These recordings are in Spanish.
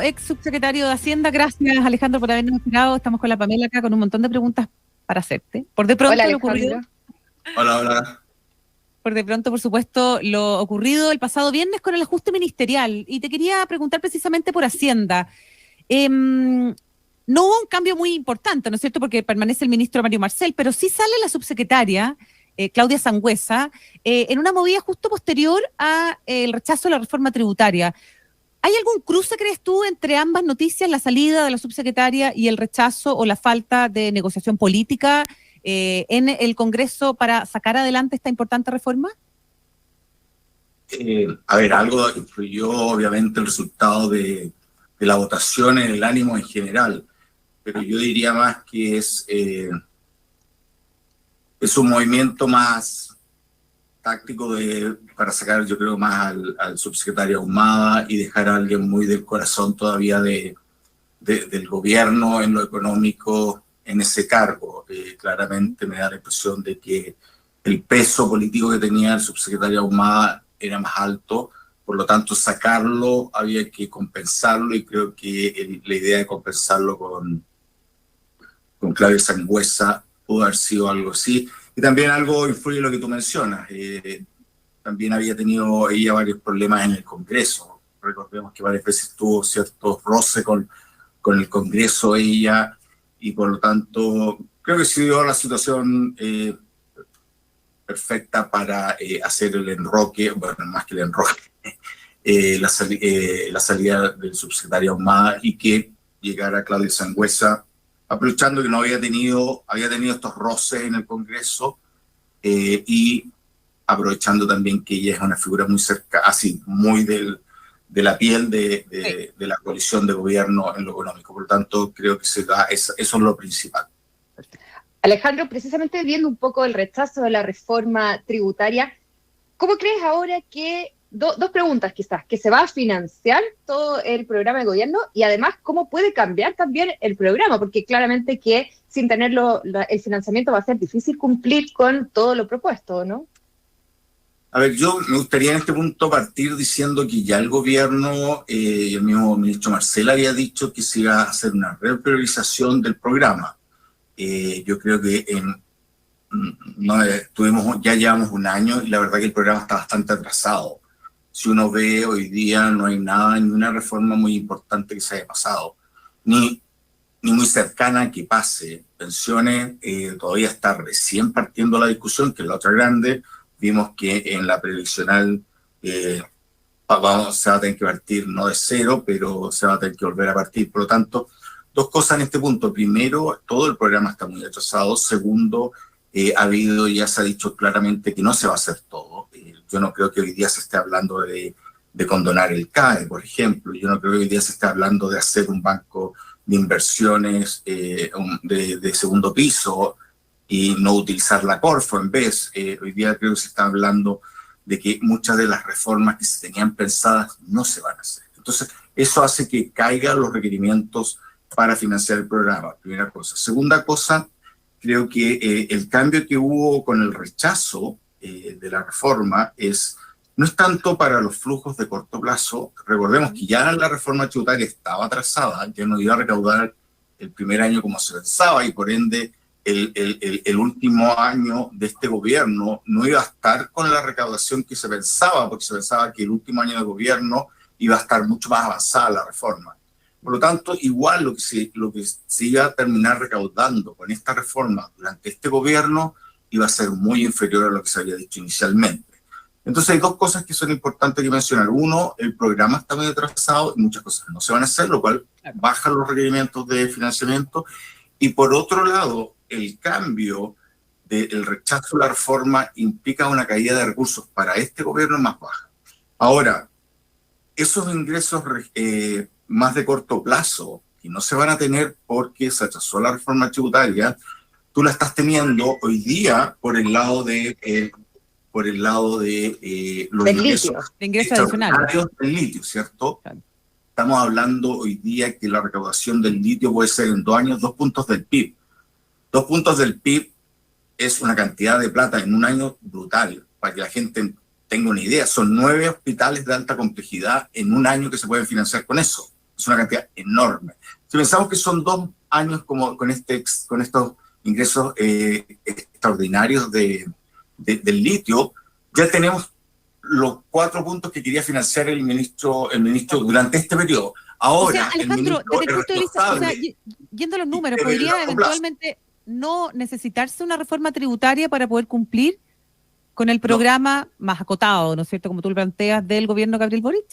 ex subsecretario de Hacienda. Gracias, Alejandro, por habernos esperado. Estamos con la Pamela acá con un montón de preguntas para hacerte. Por de pronto Hola, lo ocurrido. Hola. Por de pronto, por supuesto, lo ocurrido el pasado viernes con el ajuste ministerial. Y te quería preguntar precisamente por Hacienda. No hubo un cambio muy importante, ¿no es cierto? Porque permanece el ministro Mario Marcel, pero sí sale la subsecretaria, Claudia Sangüesa, en una movida justo posterior al rechazo de la reforma tributaria. ¿Hay algún cruce, crees tú, entre ambas noticias, la salida de la subsecretaria y el rechazo o la falta de negociación política en el Congreso para sacar adelante esta importante reforma? Algo influyó obviamente el resultado de la votación en el ánimo en general, pero yo diría más que es un movimiento más táctico para sacar, yo creo, más al subsecretario Ahumada y dejar a alguien muy del corazón todavía del gobierno en lo económico en ese cargo. Claramente me da la impresión de que el peso político que tenía el subsecretario Ahumada era más alto, por lo tanto sacarlo había que compensarlo, y creo que la idea de compensarlo con Claudia Sangüesa pudo haber sido algo así. Y también algo influye lo que tú mencionas. También había tenido ella varios problemas en el Congreso. Recordemos que varias veces tuvo ciertos roces con el Congreso ella, y por lo tanto creo que se dio la situación perfecta para hacer el enroque, bueno, más que el enroque, la salida del subsecretario Ahumada, y que llegara Claudia Sangüesa, aprovechando que no había tenido estos roces en el Congreso, y aprovechando también que ella es una figura muy cerca, así, muy de la piel de la coalición de gobierno en lo económico. Por lo tanto, creo que eso es lo principal. Alejandro, precisamente viendo un poco el rechazo de la reforma tributaria, ¿cómo crees ahora que, dos preguntas quizás, que se va a financiar todo el programa de gobierno, y además cómo puede cambiar también el programa? Porque claramente que sin tenerlo el financiamiento va a ser difícil cumplir con todo lo propuesto, ¿no? A ver, yo me gustaría en este punto partir diciendo que ya el gobierno, el mismo ministro Marcel había dicho que se iba a hacer una repriorización del programa. Yo creo que ya llevamos un año y la verdad que el programa está bastante atrasado. Si uno ve hoy día, no hay ni una reforma muy importante que se haya pasado, ni muy cercana a que pase. Pensiones, todavía está recién partiendo la discusión, que es la otra grande. Vimos que en la previsional se va a tener que partir no de cero, pero se va a tener que volver a partir. Por lo tanto, dos cosas en este punto. Primero, todo el programa está muy atrasado. Segundo, ya se ha dicho claramente que no se va a hacer todo. Yo no creo que hoy día se esté hablando de condonar el CAE, por ejemplo. Yo no creo que hoy día se esté hablando de hacer un banco de inversiones de segundo piso y no utilizar la Corfo en vez. Hoy día creo que se está hablando de que muchas de las reformas que se tenían pensadas no se van a hacer. Entonces, eso hace que caigan los requerimientos para financiar el programa, primera cosa. Segunda cosa, creo que el cambio que hubo con el rechazo de la reforma no es tanto para los flujos de corto plazo. Recordemos que ya la reforma tributaria estaba atrasada, ya no iba a recaudar el primer año como se pensaba, y por ende el último año de este gobierno no iba a estar con la recaudación que se pensaba, porque se pensaba que el último año de gobierno iba a estar mucho más avanzada la reforma. Por lo tanto, igual lo que se iba a terminar recaudando con esta reforma durante este gobierno iba a ser muy inferior a lo que se había dicho inicialmente. Entonces hay dos cosas que son importantes que mencionar. Uno, el programa está muy atrasado y muchas cosas no se van a hacer, lo cual baja los requerimientos de financiamiento. Y por otro lado, el cambio del rechazo a la reforma implica una caída de recursos para este gobierno más baja. Ahora, esos ingresos más de corto plazo, que no se van a tener porque se rechazó la reforma tributaria, tú la estás teniendo hoy día por el lado de los ingresos adicionales del litio, ¿cierto? Claro. Estamos hablando hoy día que la recaudación del litio puede ser en 2 años 2 puntos del PIB. 2 puntos del PIB es una cantidad de plata en un año brutal. Para que la gente tenga una idea, son 9 hospitales de alta complejidad en un año que se pueden financiar con eso. O Es una cantidad enorme. Si pensamos que son 2 años como con estos ingresos extraordinarios del litio, ya tenemos los 4 puntos que quería financiar el ministro durante este periodo. Ahora, o sea, Alejandro, desde el punto de vista, o sea, yendo a los números, ¿podría eventualmente no necesitarse una reforma tributaria para poder cumplir con el programa más acotado, ¿no es cierto?, como tú lo planteas, del gobierno de Gabriel Boric?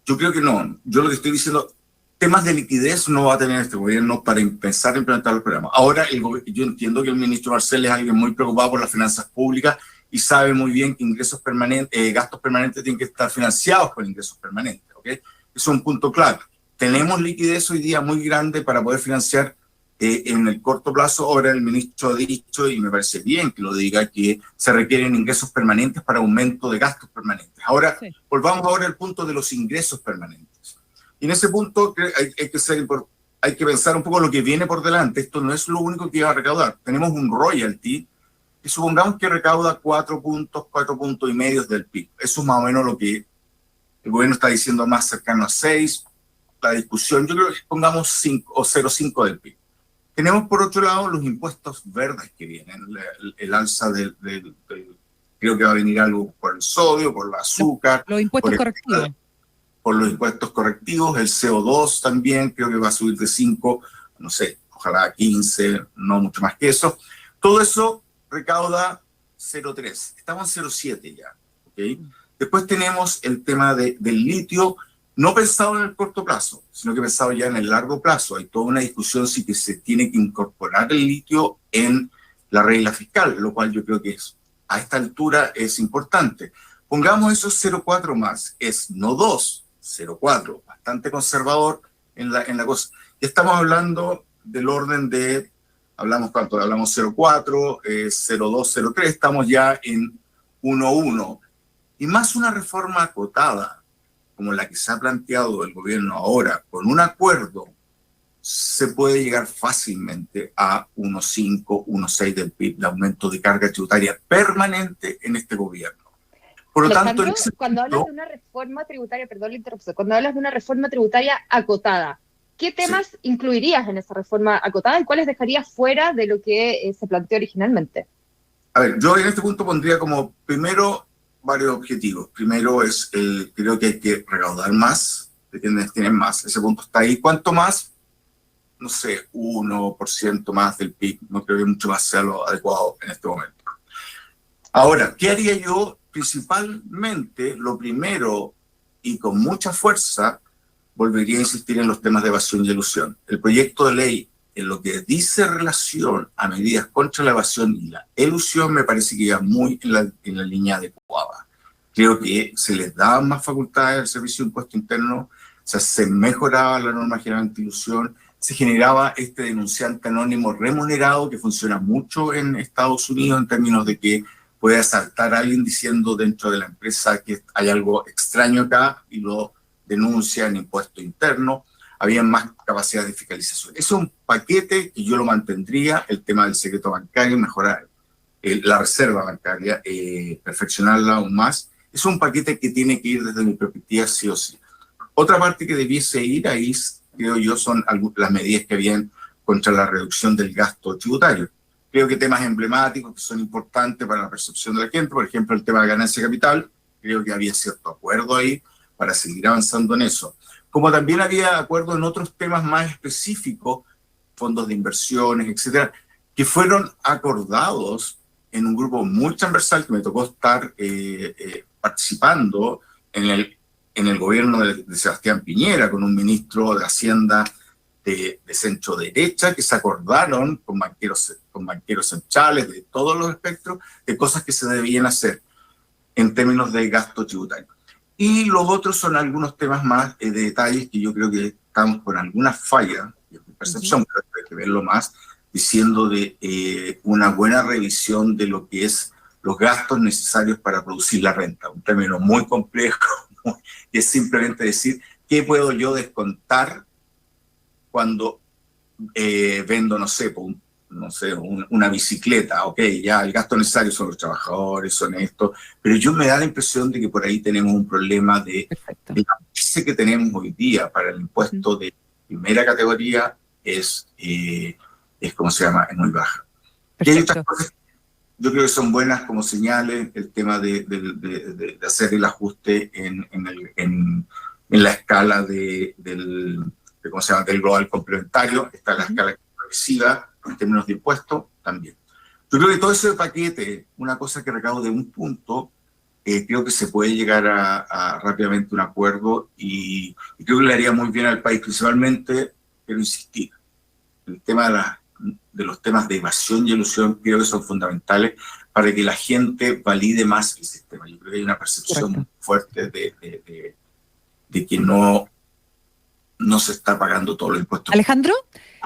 Yo creo que no. Yo lo que estoy diciendo, temas de liquidez no va a tener este gobierno para empezar a implementar los programas. Ahora, yo entiendo que el ministro Marcel es alguien muy preocupado por las finanzas públicas y sabe muy bien que ingresos permanentes, gastos permanentes tienen que estar financiados con ingresos permanentes, ¿ok? Eso es un punto clave. Tenemos liquidez hoy día muy grande para poder financiar en el corto plazo. Ahora el ministro ha dicho, y me parece bien que lo diga, que se requieren ingresos permanentes para aumento de gastos permanentes. Ahora, sí. Volvamos ahora al punto de los ingresos permanentes. Y en ese punto hay que pensar un poco lo que viene por delante. Esto no es lo único que va a recaudar. Tenemos un royalty que supongamos que recauda 4 puntos y medio del PIB. Eso es más o menos lo que el gobierno está diciendo, más cercano a 6. La discusión, yo creo que pongamos 5 o 0,5 del PIB. Tenemos por otro lado los impuestos verdes que vienen, el alza creo que va a venir algo por el sodio, por el azúcar. Los impuestos correctivos. Por los impuestos correctivos, el CO2 también creo que va a subir de 5, no sé, ojalá a 15, no mucho más que eso. Todo eso recauda 0,3, estamos en 0,7 ya, ¿ok? Después tenemos el tema del litio, no pensado en el corto plazo, sino que pensado ya en el largo plazo. Hay toda una discusión si que se tiene que incorporar el litio en la regla fiscal, lo cual yo creo que a esta altura es importante. Pongamos esos 0,4 más, es no 2, 0,4, bastante conservador en la cosa. Ya estamos hablando del orden de, hablamos 0,4, 0,2, 0,3, estamos ya en 1,1. Y más una reforma acotada, como la que se ha planteado el gobierno ahora, con un acuerdo, se puede llegar fácilmente a 1,5, 1,6 del PIB de aumento de carga tributaria permanente en este gobierno. Por lo tanto, cuando hablas de una reforma tributaria, perdón la interrupción, cuando hablas de una reforma tributaria acotada, ¿qué temas incluirías en esa reforma acotada y cuáles dejarías fuera de lo que se planteó originalmente? A ver, yo en este punto pondría como primero varios objetivos. Primero es, creo que hay que recaudar más de quienes tienen más. Ese punto está ahí. ¿Cuánto más? No sé, 1% más del PIB. No creo que mucho más sea lo adecuado en este momento. Ahora, ¿qué haría yo? Principalmente, lo primero, y con mucha fuerza, volvería a insistir en los temas de evasión y elusión. El proyecto de ley, en lo que dice relación a medidas contra la evasión y la elusión, me parece que iba muy en la línea adecuada. Creo que se les daban más facultades al Servicio de Impuesto Interno, o sea, se mejoraba la norma general anti-ilusión, se generaba este denunciante anónimo remunerado que funciona mucho en Estados Unidos en términos de que puede asaltar a alguien diciendo dentro de la empresa que hay algo extraño acá y lo denuncia en impuesto interno. Había más capacidad de fiscalización. Eso es un paquete que yo lo mantendría, el tema del secreto bancario, mejorar la reserva bancaria, perfeccionarla aún más. Es un paquete que tiene que ir desde mi perspectiva sí o sí. Otra parte que debiese ir ahí, creo yo, son las medidas que habían contra la reducción del gasto tributario. Creo que temas emblemáticos que son importantes para la percepción de la gente, por ejemplo, el tema de ganancia de capital, creo que había cierto acuerdo ahí para seguir avanzando en eso. Como también había acuerdo en otros temas más específicos, fondos de inversiones, etcétera, que fueron acordados en un grupo muy transversal que me tocó estar participando en el gobierno de Sebastián Piñera, con un ministro de Hacienda de centro derecha, que se acordaron con banqueros centrales de todos los espectros de cosas que se debían hacer en términos de gasto tributario. Y los otros son algunos temas más de detalles que yo creo que estamos con alguna falla, de mi percepción, pero hay que verlo más, diciendo de una buena revisión de lo que es los gastos necesarios para producir la renta. Un término muy complejo, que es simplemente decir, ¿qué puedo yo descontar cuando vendo, no sé, una bicicleta? Ok, ya el gasto necesario son los trabajadores, son esto, pero yo me da la impresión de que por ahí tenemos un problema de base que tenemos hoy día para el impuesto de primera categoría es ¿cómo se llama? Es muy baja. Y hay otras cosas, yo creo que son buenas como señales, el tema de hacer el ajuste en la escala ¿cómo se llama? Del global complementario, está la escala progresiva en términos de impuestos también. Yo creo que todo ese paquete, una cosa que recaude un punto, creo que se puede llegar a rápidamente un acuerdo y creo que le haría muy bien al país, principalmente, quiero insistir, el tema de los temas de evasión y elusión creo que son fundamentales para que la gente valide más el sistema. Yo creo que hay una percepción muy fuerte de que no se está pagando todos los impuestos. Alejandro,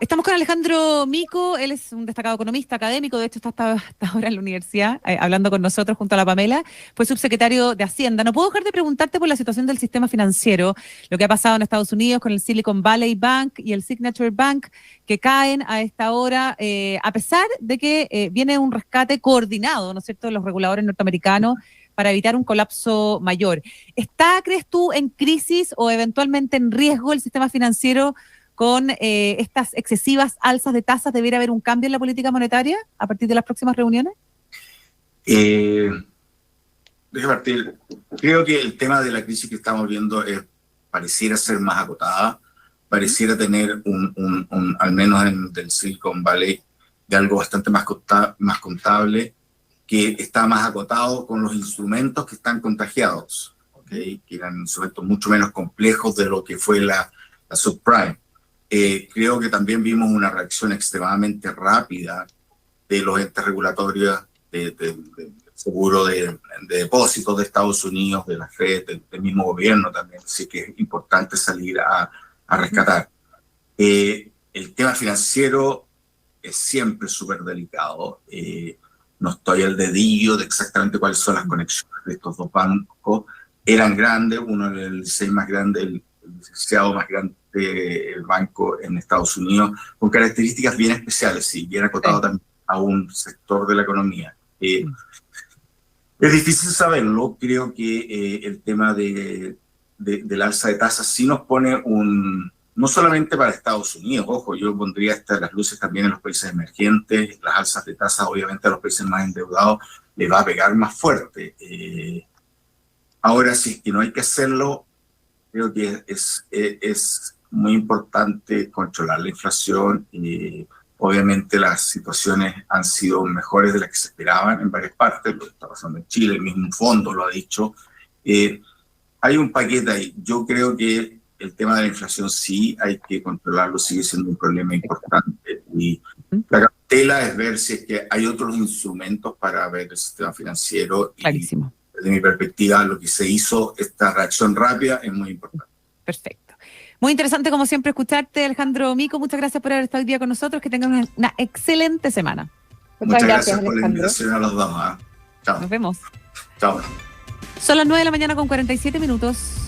estamos con Alejandro Mico, él es un destacado economista académico, de hecho está ahora en la universidad hablando con nosotros junto a la Pamela, fue subsecretario de Hacienda. No puedo dejar de preguntarte por la situación del sistema financiero, lo que ha pasado en Estados Unidos con el Silicon Valley Bank y el Signature Bank, que caen a esta hora, a pesar de que viene un rescate coordinado, ¿no es cierto?, de los reguladores norteamericanos, para evitar un colapso mayor. ¿Está, crees tú, en crisis o eventualmente en riesgo el sistema financiero con estas excesivas alzas de tasas? ¿Debería haber un cambio en la política monetaria a partir de las próximas reuniones? Déjame partir. Creo que el tema de la crisis que estamos viendo pareciera ser más acotada, pareciera tener al menos en del Silicon Valley, de algo bastante más contable, que está más acotado con los instrumentos que están contagiados, ¿okay? Que eran instrumentos mucho menos complejos de lo que fue la subprime. Creo que también vimos una reacción extremadamente rápida de los entes regulatorios del seguro de depósitos de Estados Unidos, de la FED, del mismo gobierno también, así que es importante salir a rescatar. El tema financiero es siempre súper delicado. No estoy al dedillo de exactamente cuáles son las conexiones de estos dos bancos. Eran grandes, uno era el 6 más grande, el licenciado más grande del banco en Estados Unidos, con características bien especiales, y bien acotado también a un sector de la economía. Es difícil saberlo. Creo que el tema del alza de tasas sí nos pone no solamente para Estados Unidos, ojo, yo pondría las luces también en los países emergentes. Las alzas de tasas, obviamente, a los países más endeudados les va a pegar más fuerte. Ahora, si es que no hay que hacerlo, creo que es muy importante controlar la inflación. Obviamente las situaciones han sido mejores de las que se esperaban en varias partes, lo que está pasando en Chile, el mismo fondo lo ha dicho. Hay un paquete ahí. Yo creo que el tema de la inflación sí hay que controlarlo, sigue siendo un problema importante. Y la cautela es ver si es que hay otros instrumentos para ver el sistema financiero. Clarísimo. Y desde mi perspectiva, lo que se hizo, esta reacción rápida, es muy importante. Perfecto. Muy interesante, como siempre, escucharte, Alejandro Mico. Muchas gracias por haber estado hoy día con nosotros. Que tengan una excelente semana. Muchas gracias por la invitación a los dos. Chao. Nos vemos. Chao. Son las 9 de la mañana con 47 minutos.